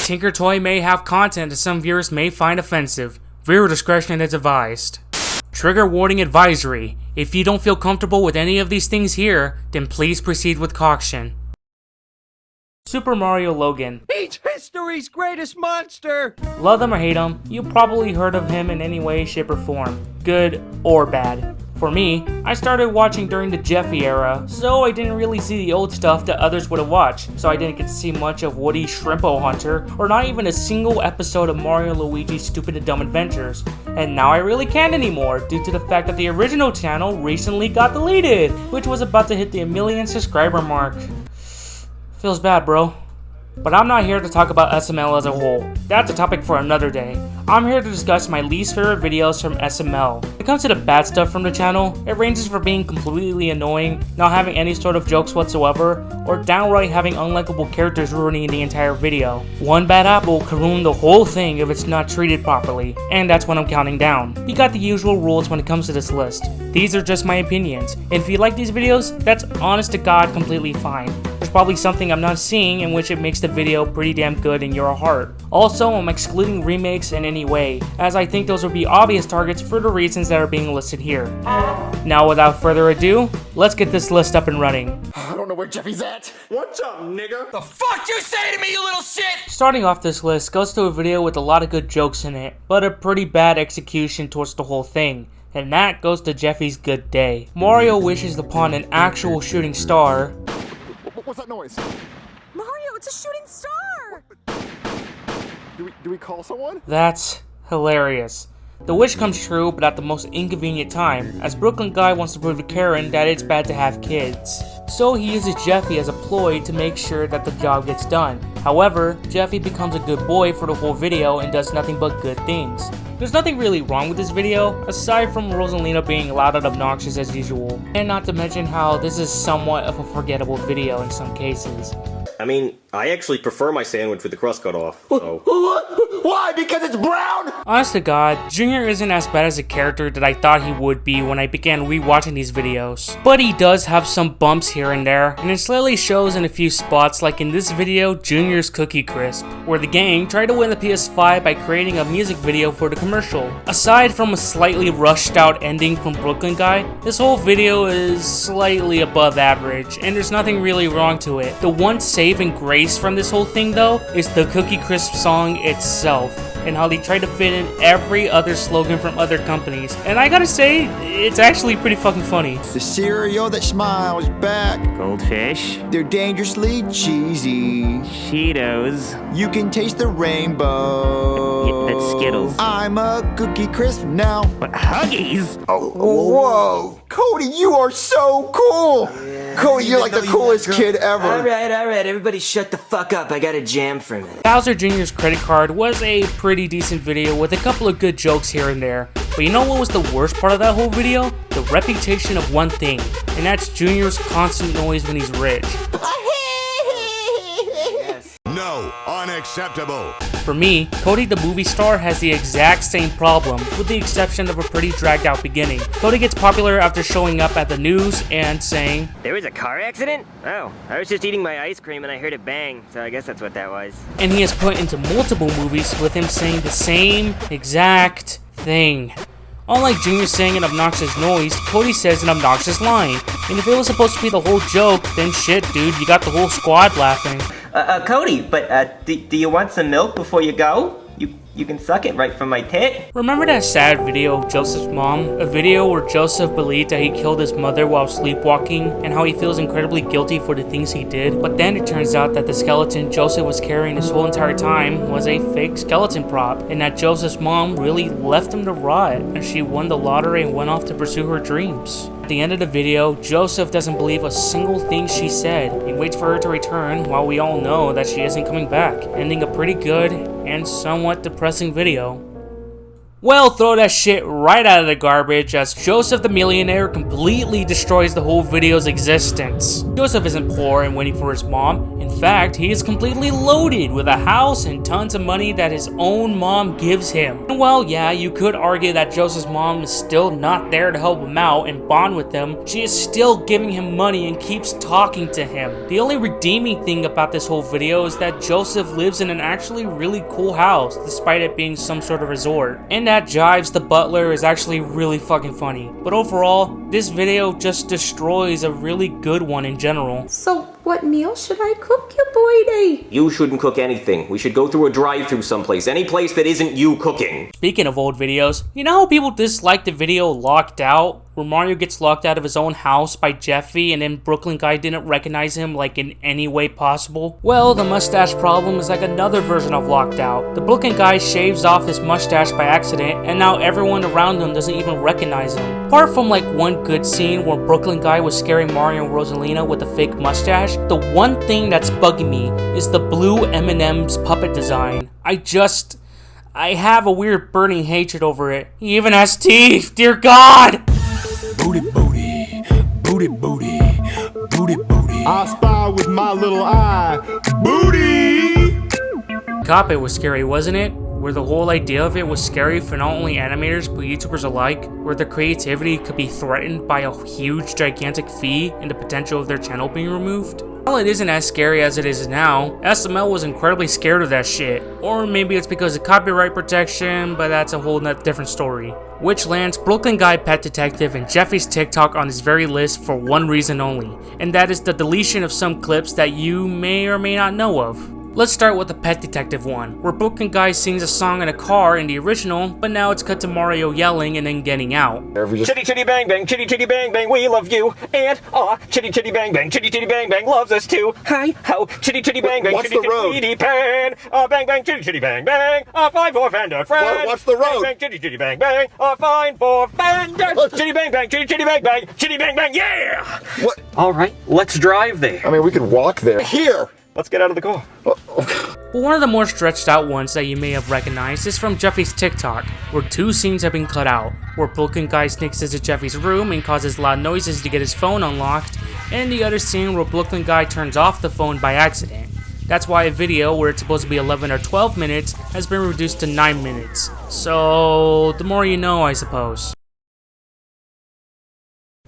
Tinker Toy may have content that some viewers may find offensive. Viewer discretion is advised. Trigger warning advisory. If you don't feel comfortable with any of these things here, then please proceed with caution. Super Mario Logan. He's history's greatest monster! Love him or hate him, you probably heard of him in any way, shape, or form. Good or bad. For me, I started watching during the Jeffy era, so I didn't really see the old stuff that others would have watched, so I didn't get to see much of Woody Shrimpo Hunter, or not even a single episode of Mario and Luigi's Stupid and Dumb Adventures. And now I really can't anymore, due to the fact that the original channel recently got deleted, which was about to hit the 1 million subscriber mark. Feels bad, bro. But I'm not here to talk about SML as a whole. That's a topic for another day. I'm here to discuss my least favorite videos from SML. When it comes to the bad stuff from the channel, it ranges from being completely annoying, not having any sort of jokes whatsoever, or downright having unlikable characters ruining the entire video. One bad apple can ruin the whole thing if it's not treated properly, and that's what I'm counting down. You got the usual rules when it comes to this list. These are just my opinions, and if you like these videos, that's honest to God completely fine. There's probably something I'm not seeing in which it makes the video pretty damn good in your heart. Also, I'm excluding remakes in any way, as I think those would be obvious targets for the reasons that are being listed here. Now without further ado, let's get this list up and running. I don't know where Jeffy's at. What's up, nigga? The fuck you say to me, you little shit? Starting off this list goes to a video with a lot of good jokes in it, but a pretty bad execution towards the whole thing. And that goes to Jeffy's Good Day. Mario wishes upon an actual shooting star. What's that noise? Mario, it's a shooting star! Do we call someone? That's hilarious. The wish comes true, but at the most inconvenient time, as Brooklyn Guy wants to prove to Karen that it's bad to have kids. So he uses Jeffy as a ploy to make sure that the job gets done. However, Jeffy becomes a good boy for the whole video and does nothing but good things. There's nothing really wrong with this video, aside from Rosalina being loud and obnoxious as usual. And not to mention how this is somewhat of a forgettable video in some cases. I mean, I actually prefer my sandwich with the crust cut off, so... Why? Because it's brown? Honest to God, Junior isn't as bad as a character that I thought he would be when I began rewatching these videos. But he does have some bumps here and there, and it slightly shows in a few spots, like in this video, Junior's Cookie Crisp, where the gang tried to win the PS5 by creating a music video for the commercial. Aside from a slightly rushed out ending from Brooklyn Guy, this whole video is slightly above average, and there's nothing really wrong to it. The one saving grace from this whole thing though, is the Cookie Crisp song itself, and how they try to fit in every other slogan from other companies. And I gotta say, it's actually pretty fucking funny. The cereal that smiles back. Goldfish. They're dangerously cheesy. Cheetos. You can taste the rainbow. Yeah, that's Skittles. I'm a Cookie Crisp now. What, Huggies? Oh, whoa. Cody, you are so cool. Cody, you're like the coolest kid ever. Alright, everybody shut the fuck up. I got a jam for a minute. Bowser Jr.'s credit card was a pretty decent video with a couple of good jokes here and there. But you know what was the worst part of that whole video? The reputation of one thing, and that's Junior's constant noise when he's rich. No, unacceptable. For me, Cody the movie star has the exact same problem, with the exception of a pretty dragged out beginning. Cody gets popular after showing up at the news and saying, There was a car accident? Oh, I was just eating my ice cream and I heard it bang, so I guess that's what that was. And he has put into multiple movies with him saying the same exact thing. Unlike Junior saying an obnoxious noise, Cody says an obnoxious line. And if it was supposed to be the whole joke, then shit dude, you got the whole squad laughing. Cody, but do you want some milk before you go? You can suck it right from my tit. Remember that sad video of Joseph's mom? A video where Joseph believed that he killed his mother while sleepwalking, and how he feels incredibly guilty for the things he did. But then it turns out that the skeleton Joseph was carrying this whole entire time was a fake skeleton prop, and that Joseph's mom really left him to rot, and she won the lottery and went off to pursue her dreams. At the end of the video, Joseph doesn't believe a single thing she said. He waits for her to return while we all know that she isn't coming back, ending a pretty good and somewhat depressing video. Well, throw that shit right out of the garbage as Joseph the Millionaire completely destroys the whole video's existence. Joseph isn't poor and waiting for his mom. In fact, he is completely loaded with a house and tons of money that his own mom gives him. And well, yeah, you could argue that Joseph's mom is still not there to help him out and bond with him. She is still giving him money and keeps talking to him. The only redeeming thing about this whole video is that Joseph lives in an actually really cool house, despite it being some sort of resort. And that Jives the butler is actually really fucking funny. But overall, this video just destroys a really good one in general. So, what meal should I cook you, boy? You shouldn't cook anything. We should go through a drive-thru someplace. Any place that isn't you cooking. Speaking of old videos, you know how people dislike the video Locked Out? Where Mario gets locked out of his own house by Jeffy and then Brooklyn guy didn't recognize him like in any way possible? Well, the mustache problem is like another version of Locked Out. The Brooklyn guy shaves off his mustache by accident and now everyone around him doesn't even recognize him. Apart from like one good scene where Brooklyn guy was scaring Mario and Rosalina with a fake mustache, the one thing that's bugging me is the blue M&M's puppet design. I have a weird burning hatred over it. He even has teeth, dear God! Booty, booty, booty, booty, booty, booty. I spy with my little eye. Booty! Cop It was scary, wasn't it? Where the whole idea of it was scary for not only animators but YouTubers alike, where their creativity could be threatened by a huge gigantic fee and the potential of their channel being removed. While it isn't as scary as it is now, SML was incredibly scared of that shit. Or maybe it's because of copyright protection, but that's a whole different story. Which lands Brooklyn Guy Pet Detective and Jeffy's TikTok on his very list for one reason only, and that is the deletion of some clips that you may or may not know of. Let's start with the Pet Detective one, where Brooklyn Guy sings a song in a car in the original, but now it's cut to Mario yelling and then getting out. Chitty chitty bang bang, chitty chitty bang bang, we love you. And chitty chitty bang bang, chitty chitty bang bang loves us too. Hi ho, chitty chitty bang bang, What's chitty the road? chitty pan. Bang bang, chitty chitty bang bang. Fine for Fender friend. What's the road? Bang bang, chitty chitty bang bang. Fine for Fender. Chitty bang bang, chitty chitty bang bang, chitty bang bang, yeah. What? All right, let's drive there. I mean, we could walk there. Here! Let's get out of the car. But one of the more stretched out ones that you may have recognized is from Jeffy's TikTok, where two scenes have been cut out, where Brooklyn Guy sneaks into Jeffy's room and causes loud noises to get his phone unlocked, and the other scene where Brooklyn Guy turns off the phone by accident. That's why a video where it's supposed to be 11 or 12 minutes has been reduced to 9 minutes. So, the more you know, I suppose.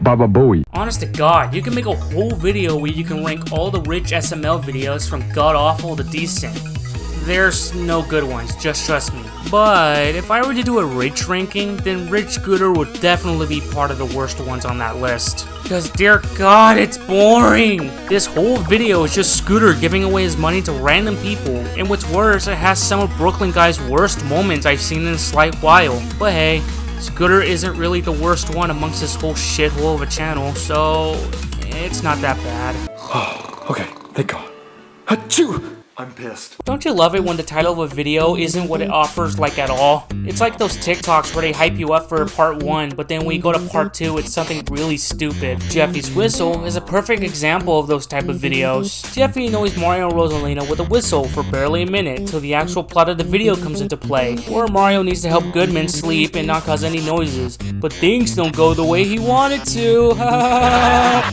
Baba Booey. Honest to God, you can make a whole video where you can rank all the rich SML videos from god-awful to decent. There's no good ones, just trust me. But if I were to do a rich ranking, then Rich Scooter would definitely be part of the worst ones on that list. Because dear God, it's boring! This whole video is just Scooter giving away his money to random people. And what's worse, it has some of Brooklyn Guy's worst moments I've seen in a slight while. But hey, Scooter isn't really the worst one amongst this whole shithole of a channel, so it's not that bad. Okay, thank God. Achoo! I'm pissed. Don't you love it when the title of a video isn't what it offers like at all? It's like those TikToks where they hype you up for part 1, but then when you go to part 2, it's something really stupid. Jeffys Whistle is a perfect example of those type of videos. Jeffy annoys Mario and Rosalina with a whistle for barely a minute till the actual plot of the video comes into play, where Mario needs to help Goodman sleep and not cause any noises, but things don't go the way he wanted to.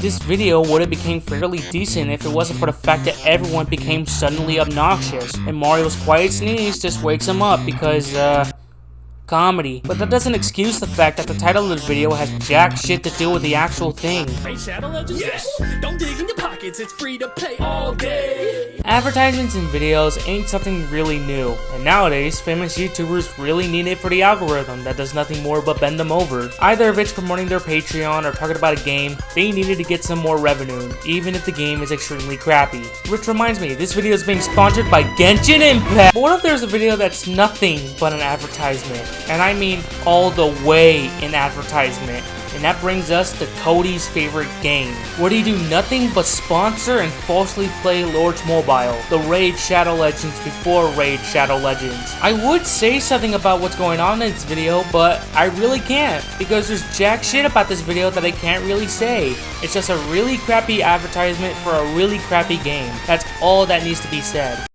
This video would have became fairly decent if it wasn't for the fact that everyone became suddenly obnoxious, and Mario's quiet sneeze just wakes him up because, comedy. But that doesn't excuse the fact that the title of the video has jack shit to do with the actual thing. Yes! Don't dig in your pockets, it's free to play all day! Advertisements in videos ain't something really new, and nowadays, famous YouTubers really need it for the algorithm that does nothing more but bend them over. Either if it's promoting their Patreon or talking about a game, they needed to get some more revenue, even if the game is extremely crappy. Which reminds me, this video is being sponsored by Genshin Impact! But what if there's a video that's nothing but an advertisement? And I mean all the way an advertisement. And that brings us to Cody's favorite game, where they do nothing but sponsor and falsely play Lords Mobile, the Raid Shadow Legends before Raid Shadow Legends. I would say something about what's going on in this video, but I really can't, because there's jack shit about this video that I can't really say. It's just a really crappy advertisement for a really crappy game. That's all that needs to be said.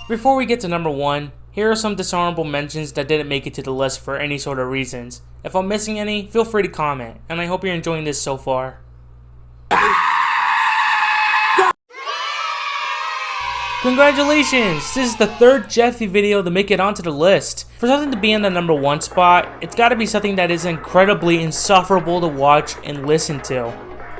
Before we get to number 1, Here are some dishonorable mentions that didn't make it to the list for any sort of reasons. If I'm missing any, feel free to comment, and I hope you're enjoying this so far. Congratulations! This is the third Jeffy video to make it onto the list. For something to be in the number 1 spot, it's gotta be something that is incredibly insufferable to watch and listen to.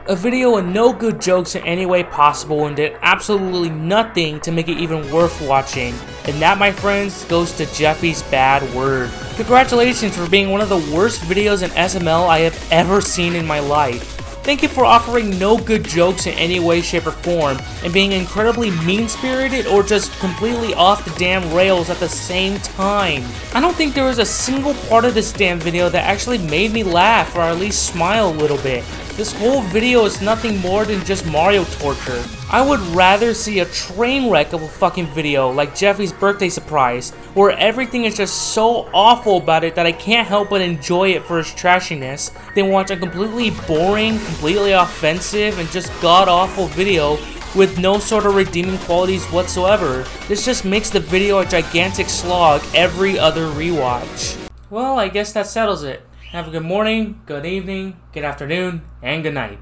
A video with no good jokes in any way possible and did absolutely nothing to make it even worth watching. And that, my friends, goes to Jeffys Bad Word. Congratulations for being one of the worst videos in SML I have ever seen in my life. Thank you for offering no good jokes in any way, shape, or form, and being incredibly mean-spirited or just completely off the damn rails at the same time. I don't think there was a single part of this damn video that actually made me laugh or at least smile a little bit. This whole video is nothing more than just Mario torture. I would rather see a train wreck of a fucking video like Jeffy's birthday surprise, where everything is just so awful about it that I can't help but enjoy it for its trashiness, than watch a completely boring, completely offensive, and just god-awful video with no sort of redeeming qualities whatsoever. This just makes the video a gigantic slog every other rewatch. Well, I guess that settles it. Have a good morning, good evening, good afternoon, and good night.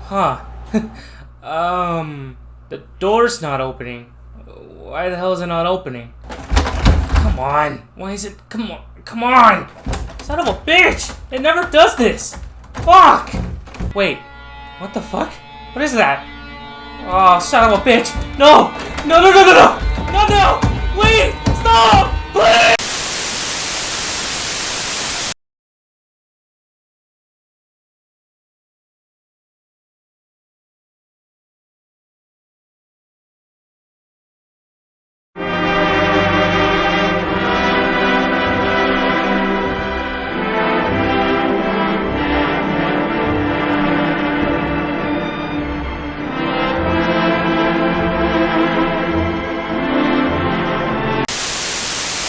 Huh. The door's not opening. Why the hell is it not opening? Come on. Why is it? Come on. Son of a bitch! It never does this! Fuck! Wait. What the fuck? What is that? Oh, son of a bitch! No! No! Wait! Stop! Please!